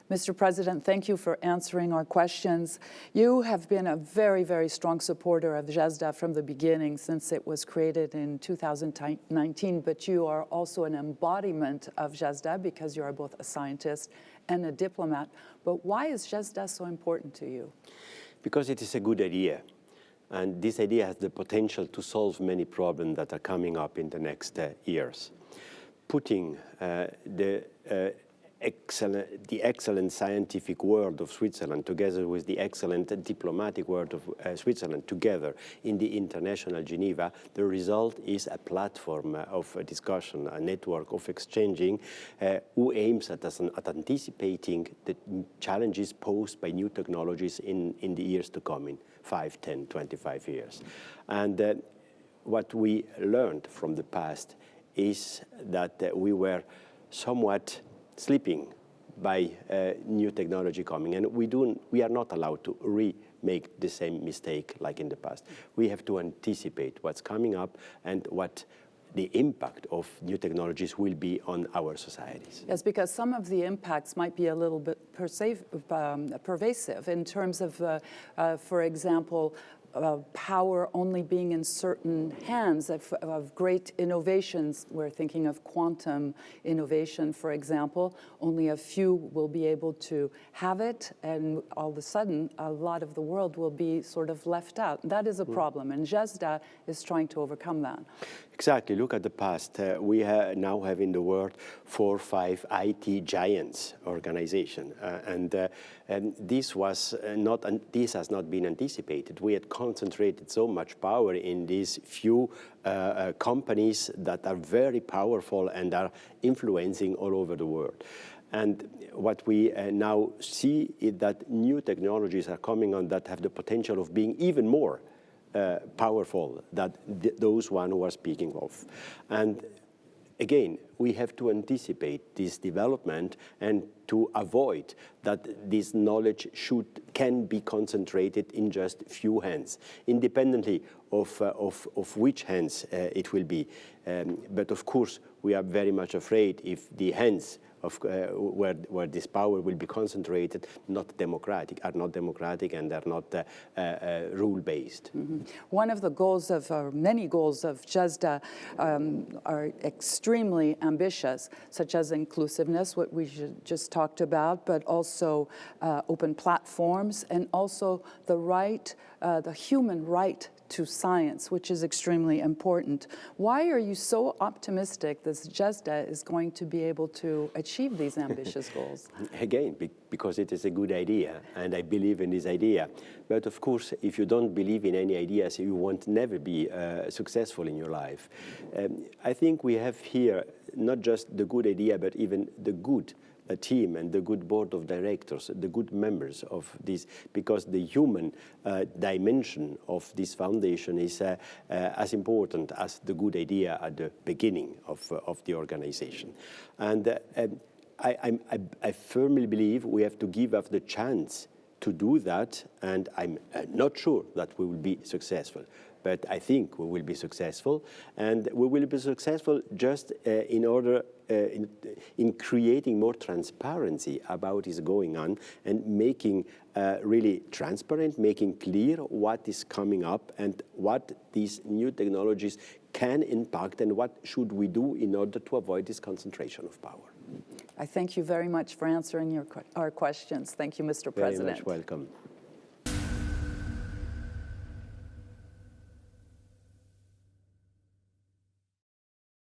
Mr. President, thank you for answering our questions. You have been a very, very strong supporter of GESDA from the beginning, since it was created in 2019, but you are also an embodiment of GESDA because you are both a scientist and a diplomat. But why is GESDA so important to you? Because it is a good idea. And this idea has the potential to solve many problems that are coming up in the next years. Putting the excellent scientific world of Switzerland together with the excellent diplomatic world of Switzerland together in the international Geneva, the result is a platform of discussion, a network of exchanging who aims at anticipating the challenges posed by new technologies in the years to come, in 5, 10, 25 years. And what we learned from the past is that we were somewhat sleeping by new technology coming, and we are not allowed to remake the same mistake like in the past. We have to anticipate what's coming up and what the impact of new technologies will be on our societies. Yes, because some of the impacts might be a little bit pervasive in terms of, for example, power only being in certain hands of great innovations. We're thinking of quantum innovation, for example. Only a few will be able to have it, and all of a sudden, a lot of the world will be sort of left out. That is a problem, and GESDA is trying to overcome that. Exactly. Look at the past. We now have in the world 4 or 5 IT giants organization, and this has not been anticipated. We had concentrated so much power in these few companies that are very powerful and are influencing all over the world. And what we now see is that new technologies are coming on that have the potential of being even more powerful than those one who are speaking of. And again, we have to anticipate this development and to avoid that this knowledge can be concentrated in just few hands, independently of which hands it will be. But of course, we are very much afraid if the hands of where this power will be concentrated are not democratic and are not rule-based. Mm-hmm. One of the goals of, many goals of GESDA are extremely ambitious, such as inclusiveness, what we just talked about, but also open platforms, and also the right, the human right to science, which is extremely important. Why are you so optimistic that GESDA is going to be able to achieve these ambitious goals? Again, because it is a good idea, and I believe in this idea. But of course, if you don't believe in any ideas, you won't never be successful in your life. I think we have here not just the good idea, but even the good team and the good board of directors, the good members of this, because the human dimension of this foundation is as important as the good idea at the beginning of the organization. And I firmly believe we have to give us the chance to do that, and I'm not sure that we will be successful. But I think we will be successful, and we will be successful just in creating more transparency about what is going on and making really transparent, making clear what is coming up and what these new technologies can impact and what should we do in order to avoid this concentration of power. I thank you very much for answering our questions. Thank you, Mr. President. Very much welcome.